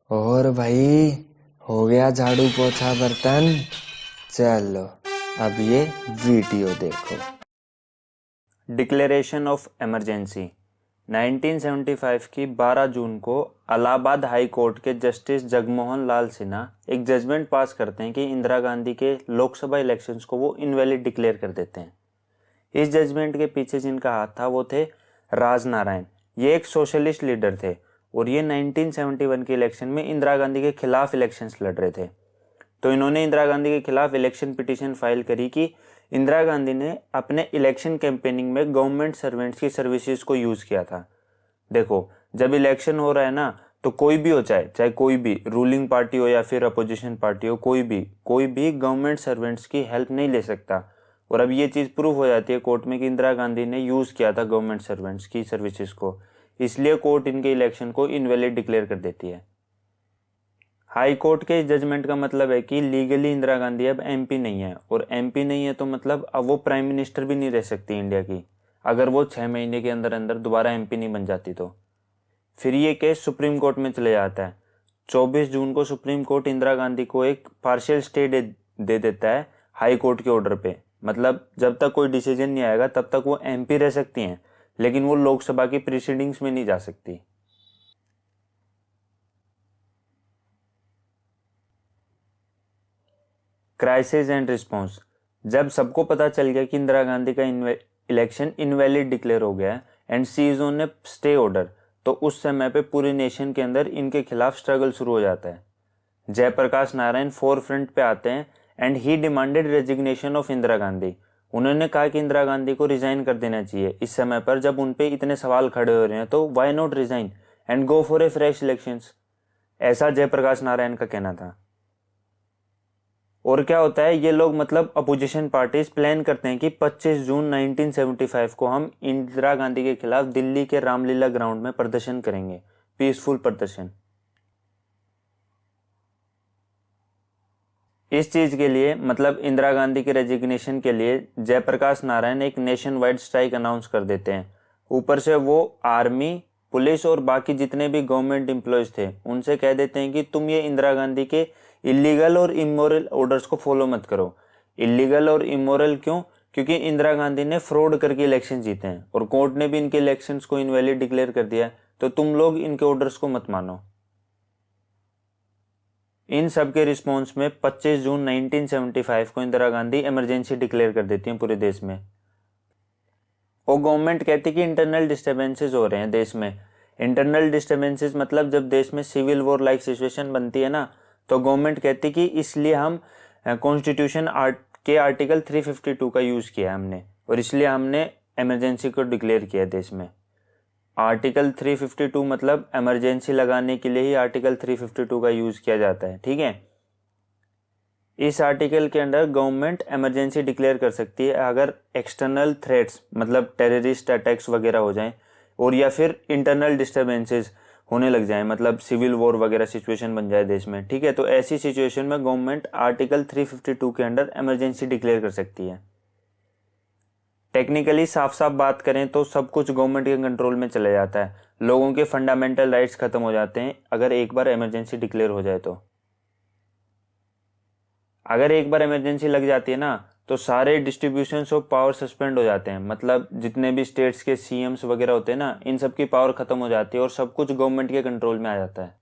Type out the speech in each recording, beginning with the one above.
और भाई, हो गया झाड़ू पोछा बर्तन। चलो, अब ये वीडियो देखो। डिक्लेरेशन ऑफ इमरजेंसी 1975 की 12 जून को इलाहाबाद हाई कोर्ट के जस्टिस जगमोहन लाल सिन्हा एक जजमेंट पास करते हैं कि इंदिरा गांधी के लोकसभा इलेक्शंस को वो इनवैलिड डिक्लेयर कर देते हैं। इस जजमेंट के पीछे जिनका हाथ था वो थे राज नारायण। ये एक सोशलिस्ट लीडर थे और ये 1971 के इलेक्शन में इंदिरा गांधी के खिलाफ इलेक्शंस लड़ रहे थे। तो इन्होंने इंदिरा गांधी के खिलाफ इलेक्शन पिटीशन फाइल करी कि इंदिरा गांधी ने अपने इलेक्शन कैंपेनिंग में गवर्नमेंट सर्वेंट्स की सर्विसेज को यूज किया था। देखो, जब इलेक्शन हो रहा है ना, तो कोई भी हो, चाहे कोई भी रूलिंग पार्टी हो या फिर अपोजिशन पार्टी हो, कोई भी गवर्नमेंट सर्वेंट्स की हेल्प नहीं ले सकता। और अब ये चीज प्रूव हो जाती है कोर्ट में कि इंदिरा गांधी ने यूज किया था गवर्नमेंट सर्वेंट्स की सर्विसेज को, इसलिए कोर्ट इनके इलेक्शन को इनवैलिड डिक्लेयर कर देती है। हाई कोर्ट के इस जजमेंट का मतलब है कि लीगली इंदिरा गांधी अब एमपी नहीं है, और एमपी नहीं है तो मतलब अब वो प्राइम मिनिस्टर भी नहीं रह सकती इंडिया की, अगर वो 6 महीने के अंदर अंदर दोबारा एमपी नहीं बन जाती तो। फिर ये केस सुप्रीम कोर्ट में चले जाता है। 24 जून को सुप्रीम कोर्ट इंदिरा गांधी को एक पार्शियल स्टे दे देता है हाई कोर्ट के ऑर्डर पे। मतलब जब तक कोई डिसीजन नहीं आएगा तब तक वो एमपी रह सकती हैं, लेकिन वो लोकसभा की प्रीसीडिंग्स में नहीं जा सकती। Crisis and response. जब सबको पता चल गया कि इंदिरा गांधी का इलेक्शन इनवैलिड डिक्लेयर हो गया है and she is on a stay order, तो उस समय पे पूरे नेशन के अंदर इनके खिलाफ स्ट्रगल शुरू हो जाता है। जयप्रकाश नारायण फोर फ्रंट पे आते हैं and he demanded resignation of Indira Gandhi. उन्होंने कहा कि इंदिरा गांधी को रिजाइन कर देना चाहिए इस समय पर, जब उनपे इतने सवाल खड़े हो रहे हैं, तो why not resign and go for a fresh elections. ऐसा जयप्रकाश नारायण का कहना था। और क्या होता है, ये लोग मतलब अपोजिशन पार्टीज प्लान करते हैं कि 25 जून 1975 को हम इंदिरा गांधी के खिलाफ दिल्ली के रामलीला ग्राउंड में प्रदर्शन करेंगे, पीसफुल प्रदर्शन। इस चीज के लिए, मतलब इंदिरा गांधी के रेजिग्नेशन के लिए, जयप्रकाश नारायण एक नेशन वाइड स्ट्राइक अनाउंस कर देते हैं। ऊपर से वो आर्मी, पुलिस और बाकी जितने भी गवर्नमेंट एम्प्लॉयज थे उनसे कह देते हैं कि तुम ये इंदिरा गांधी के इलीगल और इमोरल ऑर्डर्स को फॉलो मत करो। इलीगल और इमोरल क्यों? क्योंकि इंदिरा गांधी ने फ्रॉड करके इलेक्शन जीते हैं और कोर्ट ने भी इनके इलेक्शंस को इनवैलिड डिक्लेयर कर दिया है, तो तुम लोग इनके ऑर्डर्स को मत मानो। इन सब के रिस्पॉन्स में 25 जून 1975 को इंदिरा गांधी इमरजेंसी डिक्लेयर कर देती हैं पूरे देश में। वो गवर्नमेंट कहती है कि इंटरनल डिस्टर्बेंसेस हो रहे हैं देश में। इंटरनल डिस्टर्बेंसेस मतलब जब देश में सिविल वॉर लाइक सिचुएशन बनती है ना, तो गवर्नमेंट कहती है कि इसलिए हम कॉन्स्टिट्यूशन के आर्टिकल 352 का यूज किया हमने, और इसलिए हमने इमरजेंसी को डिक्लेयर किया देश में। आर्टिकल 352 मतलब इमरजेंसी लगाने के लिए ही आर्टिकल 352 का यूज किया जाता है, ठीक है। इस आर्टिकल के अंडर गवर्नमेंट इमरजेंसी डिक्लेयर कर सकती है अगर एक्सटर्नल थ्रेट्स मतलब टेररिस्ट अटैक्स वगैरह हो जाएं, और या फिर इंटरनल डिस्टर्बेंसेस होने लग जाए, मतलब सिविल वॉर वगैरह सिचुएशन बन जाए देश में, ठीक है। तो ऐसी सिचुएशन में गवर्नमेंट आर्टिकल 352 के अंडर इमरजेंसी डिक्लेयर कर सकती है। टेक्निकली साफ साफ बात करें तो सब कुछ गवर्नमेंट के कंट्रोल में चला जाता है। लोगों के फंडामेंटल राइट्स खत्म हो जाते हैं अगर एक बार इमरजेंसी डिक्लेयर हो जाए तो। अगर एक बार इमरजेंसी लग जाती है ना, तो सारे डिस्ट्रीब्यूशन ऑफ पावर सस्पेंड हो जाते हैं। मतलब जितने भी स्टेट्स के सीएम्स वगैरह होते हैं ना, इन सब की पावर खत्म हो जाती है और सब कुछ गवर्नमेंट के कंट्रोल में आ जाता है।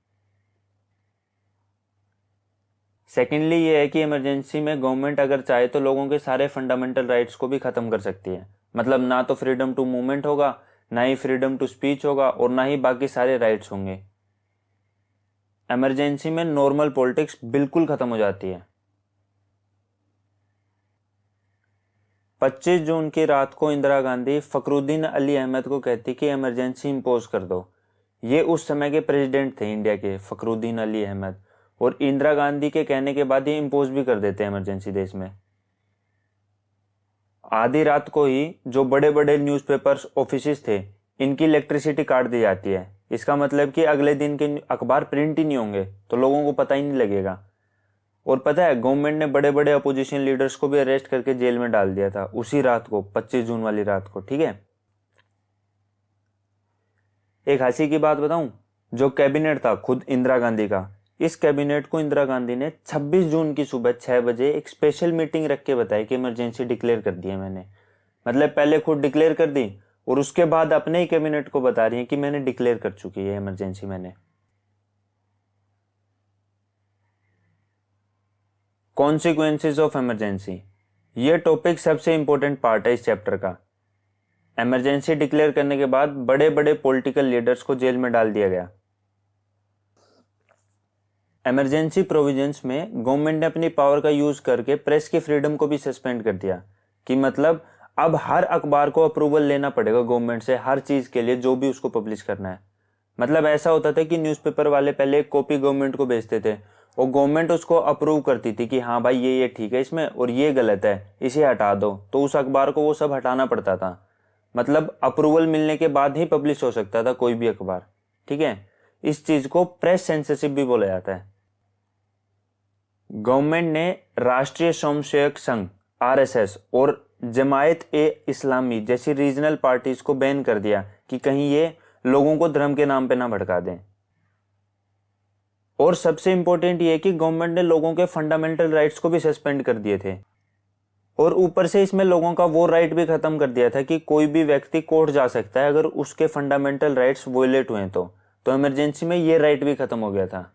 सेकेंडली ये है कि इमरजेंसी में गवर्नमेंट अगर चाहे तो लोगों के सारे फंडामेंटल राइट्स को भी खत्म कर सकती है। मतलब ना तो फ्रीडम टू मूवमेंट होगा, ना ही फ्रीडम टू स्पीच होगा, और ना ही बाकी सारे राइट्स होंगे। इमरजेंसी में नॉर्मल पॉलिटिक्स बिल्कुल खत्म हो जाती है। 25 जून की रात को इंदिरा गांधी फखरुद्दीन अली अहमद को कहती कि इमरजेंसी इंपोज कर दो। ये उस समय के प्रेसिडेंट थे इंडिया के, फखरुद्दीन अली अहमद, और इंदिरा गांधी के कहने के बाद ये इंपोज भी कर देते हैं इमरजेंसी देश में। आधी रात को ही जो बड़े बड़े न्यूज़पेपर्स ऑफिसेस थे, इनकी इलेक्ट्रिसिटी काट दी जाती है। इसका मतलब कि अगले दिन के अखबार प्रिंट ही नहीं होंगे, तो लोगों को पता ही नहीं लगेगा। और पता है, गवर्नमेंट ने बड़े बड़े अपोजिशन लीडर्स को भी अरेस्ट करके जेल में डाल दिया था उसी रात को, 25 जून वाली रात को, ठीक है। एक हंसी की बात बताऊं, जो कैबिनेट था खुद इंदिरा गांधी का, इस कैबिनेट को इंदिरा गांधी ने 26 जून की सुबह 6 बजे एक स्पेशल मीटिंग रख के बताया कि इमरजेंसी डिक्लेयर कर दी है मैंने। मतलब पहले खुद डिक्लेयर कर दी और उसके बाद अपने ही कैबिनेट को बता रही है कि मैंने डिक्लेयर कर चुकी है इमरजेंसी मैंने। कॉन्सिक्वेंसेस ऑफ इमरजेंसी, ये टॉपिक सबसे इंपॉर्टेंट पार्ट है इस चैप्टर का। इमरजेंसी डिक्लेयर करने के बाद बड़े बड़े पॉलिटिकल लीडर्स को जेल में डाल दिया गया। इमरजेंसी प्रोविजंस में गवर्नमेंट ने अपनी पावर का यूज करके प्रेस की फ्रीडम को भी सस्पेंड कर दिया कि मतलब अब हर अखबार को अप्रूवल लेना पड़ेगा गवर्नमेंट से हर चीज के लिए जो भी उसको पब्लिश करना है। मतलब ऐसा होता था कि न्यूज़पेपर वाले पहले एक कॉपी गवर्नमेंट को भेजते थे और गवर्नमेंट उसको अप्रूव करती थी कि हाँ भाई ये ठीक है इसमें और ये गलत है इसे हटा दो, तो उस अखबार को वो सब हटाना पड़ता था। मतलब अप्रूवल मिलने के बाद ही पब्लिश हो सकता था कोई भी अखबार, ठीक है। इस चीज को प्रेस सेंसरशिप भी बोला जाता है। गवर्नमेंट ने राष्ट्रीय स्वयंसेवक संघ आरएसएस और जमायत ए इस्लामी जैसी रीजनल पार्टीज को बैन कर दिया कि कहीं ये लोगों को धर्म के नाम पे ना भड़का दें। और सबसे इंपॉर्टेंट ये कि गवर्नमेंट ने लोगों के फंडामेंटल राइट्स को भी सस्पेंड कर दिए थे और ऊपर से इसमें लोगों का वो राइट भी खत्म कर दिया था कि कोई भी व्यक्ति कोर्ट जा सकता है अगर उसके फंडामेंटल राइट्स वोलेट हुए तो इमरजेंसी में ये राइट भी खत्म हो गया था।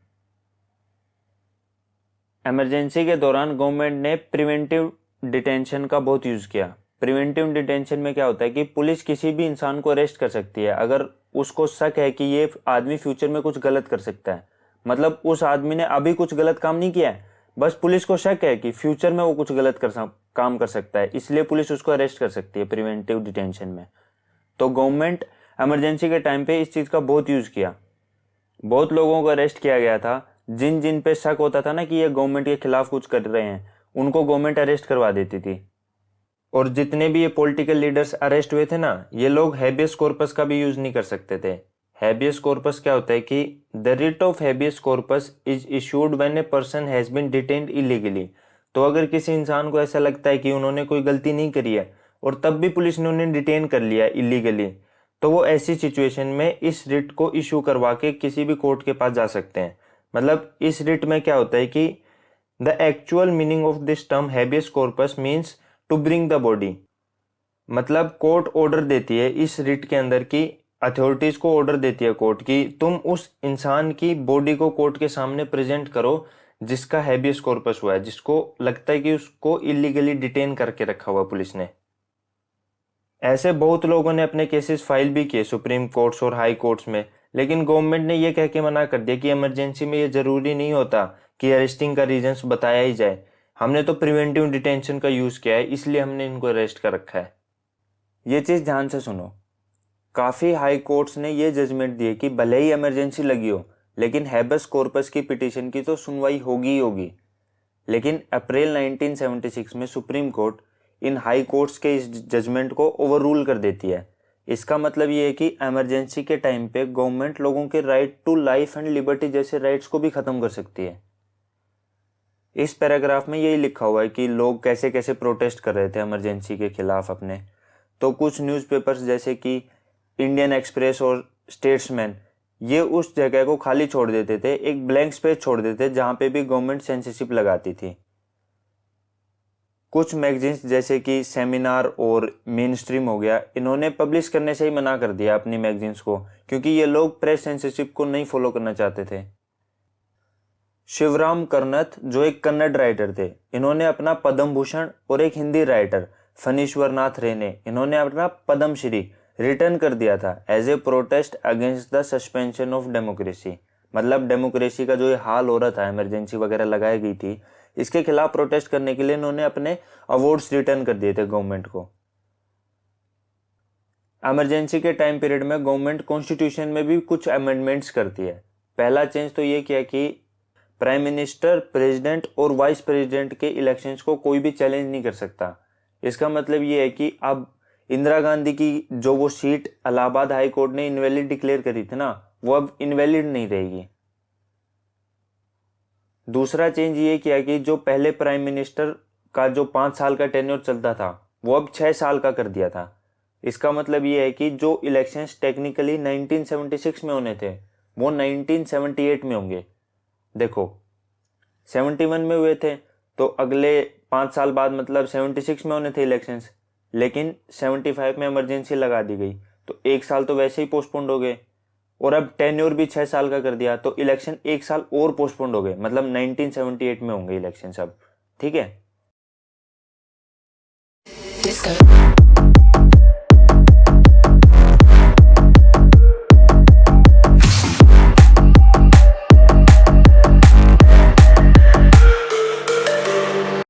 इमरजेंसी के दौरान गवर्नमेंट ने प्रिवेंटिव डिटेंशन का बहुत यूज किया। प्रिवेंटिव डिटेंशन में क्या होता है कि पुलिस किसी भी इंसान को अरेस्ट कर सकती है अगर उसको शक है कि ये आदमी फ्यूचर में कुछ गलत कर सकता है। मतलब उस आदमी ने अभी कुछ गलत काम नहीं किया है, बस पुलिस को शक है कि फ्यूचर में वो कुछ गलत काम कर सकता है, इसलिए पुलिस उसको अरेस्ट कर सकती है प्रिवेंटिव डिटेंशन में। तो गवर्नमेंट इमरजेंसी के टाइम पे इस चीज का बहुत यूज किया। बहुत लोगों को अरेस्ट किया गया था जिन जिन पे शक होता था ना कि ये गवर्नमेंट के खिलाफ कुछ कर रहे हैं, उनको गवर्नमेंट अरेस्ट करवा देती थी। और जितने भी ये पॉलिटिकल लीडर्स अरेस्ट हुए थे ना, ये लोग हैबियस कॉर्पस का भी यूज नहीं कर सकते थे। हैबियस कॉर्पस क्या होता है कि the writ of habeas corpus is issued when a person has been detained illegally. तो अगर किसी इंसान को ऐसा लगता है कि उन्होंने कोई गलती नहीं करी है और तब भी पुलिस ने उन्हें डिटेन कर लिया इलीगली, तो वो ऐसी सिचुएशन में इस रिट को इशू करवा के किसी भी कोर्ट के पास जा सकते हैं। मतलब इस रिट में क्या होता है कि the actual meaning of this term habeas corpus means to bring the body. मतलब कोर्ट ऑर्डर देती है इस रिट के अंदर की अथॉरिटीज को ऑर्डर देती है कोर्ट की तुम उस इंसान की बॉडी को कोर्ट के सामने प्रेजेंट करो जिसका हैबियस कॉर्पस हुआ है, जिसको लगता है कि उसको इलीगली डिटेन करके रखा हुआ पुलिस ने। ऐसे बहुत लोगों ने अपने केसेस फाइल भी किए सुप्रीम कोर्ट्स और हाई कोर्ट्स में, लेकिन गवर्नमेंट ने यह कह के मना कर दिया कि इमरजेंसी में ये जरूरी नहीं होता कि अरेस्टिंग का रीजंस बताया ही जाए, हमने तो प्रिवेंटिव डिटेंशन का यूज किया है इसलिए हमने इनको अरेस्ट कर रखा है। ये चीज ध्यान से सुनो, काफी हाई कोर्ट्स ने ये जजमेंट दिए कि भले ही इमरजेंसी लगी हो लेकिन हैबेस कॉर्पस की पिटीशन की तो सुनवाई होगी ही होगी। लेकिन अप्रैल 1976 में सुप्रीम कोर्ट इन हाई कोर्ट्स के इस जजमेंट को ओवररूल कर देती है। इसका मतलब ये है कि इमरजेंसी के टाइम पे गवर्नमेंट लोगों के right to life and liberty जैसे राइट्स को भी खत्म कर सकती है। इस पैराग्राफ में यही लिखा हुआ है कि लोग कैसे कैसे प्रोटेस्ट कर रहे थे इमरजेंसी के खिलाफ अपने। तो कुछ न्यूज़पेपर्स जैसे कि इंडियन एक्सप्रेस और स्टेट्समैन ये उस जगह को खाली छोड़ देते थे, एक ब्लैंक स्पेस छोड़ देते जहां पे भी गवर्नमेंट सेंसरशिप लगाती थी। कुछ मैगजीन्स जैसे कि सेमिनार और मेन स्ट्रीम हो गया, इन्होंने पब्लिश करने से ही मना कर दिया अपनी मैगजीन्स को क्योंकि ये लोग प्रेस सेंसरशिप को नहीं फॉलो करना चाहते थे। शिवराम करनत जो एक कन्नड़ राइटर थे, इन्होंने अपना पद्म भूषण और एक हिंदी राइटर फणीश्वर नाथ रे ने इन्होंने अपना पद्म श्री रिटर्न कर दिया था as a protest against the suspension of democracy. मतलब डेमोक्रेसी का जो ये हाल हो रहा था, इमरजेंसी वगैरह लगाई गई थी, इसके खिलाफ प्रोटेस्ट करने के लिए इन्होंने अपने अवार्ड्स रिटर्न कर दिए थे गवर्नमेंट को। इमरजेंसी के टाइम पीरियड में गवर्नमेंट कॉन्स्टिट्यूशन में भी कुछ अमेंडमेंट्स करती है। पहला चेंज तो ये किया कि प्राइम मिनिस्टर, प्रेसिडेंट और वाइस प्रेसिडेंट के इलेक्शंस को कोई भी चैलेंज नहीं कर सकता। इसका मतलब ये है कि अब इंदिरा गांधी की जो वो सीट इलाहाबाद हाई कोर्ट ने इनवैलिड डिक्लेयर करी थी ना, वो अब इनवैलिड नहीं रहेगी। दूसरा चेंज ये किया कि जो पहले प्राइम मिनिस्टर का जो 5 साल का टेन्योर चलता था वो अब 6 साल का कर दिया था। इसका मतलब ये है कि जो इलेक्शंस टेक्निकली 1976 में होने थे वो 1978 में होंगे। देखो 71 में हुए थे तो अगले 5 साल बाद मतलब 76 में होने थे इलेक्शंस, लेकिन 75 में इमरजेंसी लगा दी गई तो 1 साल तो वैसे ही पोस्टपोन्ड हो गए, और अब टेन्योर भी 6 साल का कर दिया तो इलेक्शन 1 साल और पोस्टपोन्ड हो गए, मतलब 1978 में होंगे इलेक्शन सब। ठीक है।